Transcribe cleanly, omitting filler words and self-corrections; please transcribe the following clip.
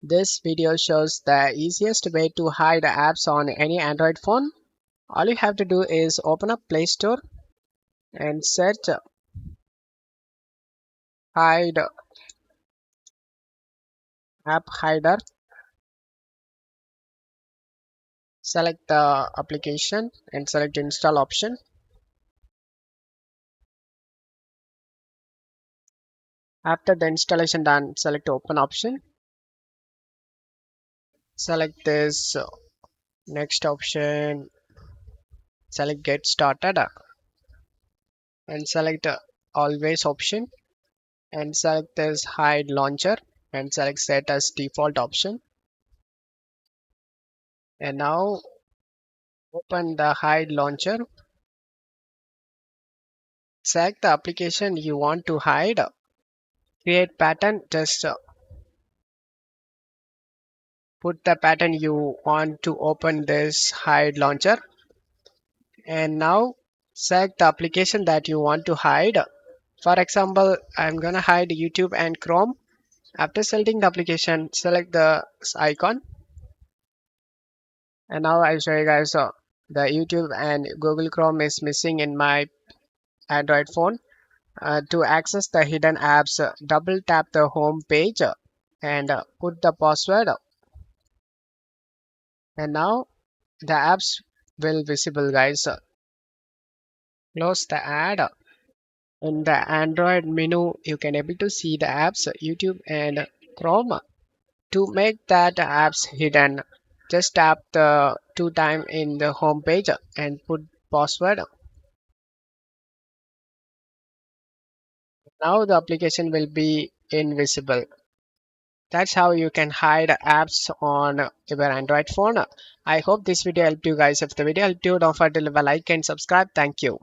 This video shows the easiest way to hide apps on any Android phone. All you have to do is open up Play Store and search hide app hider. Select the application and select install option. After the installation done, select open option. Select this next option. Select get started and select always option and select this hide launcher and select set as default option. And now open the hide launcher. Select the application you want to hide. Create pattern. Just put the pattern you want to open this hide launcher. And now select the application that you want to hide. For example, I'm gonna hide YouTube and Chrome. After selecting the application, select the icon. And now I'll show you guys the YouTube and Google Chrome is missing in my Android phone. To access the hidden apps, double tap the home page and put the password. And now the apps will visible, guys. Close the ad. In the Android menu, you can able to see the apps YouTube and Chrome. To make that apps hidden, just tap the two time in the home page and put password. Now the application will be invisible. That's how you can hide apps on your Android phone. I hope this video helped you guys. If the video helped you, don't forget to leave a like and subscribe. Thank you.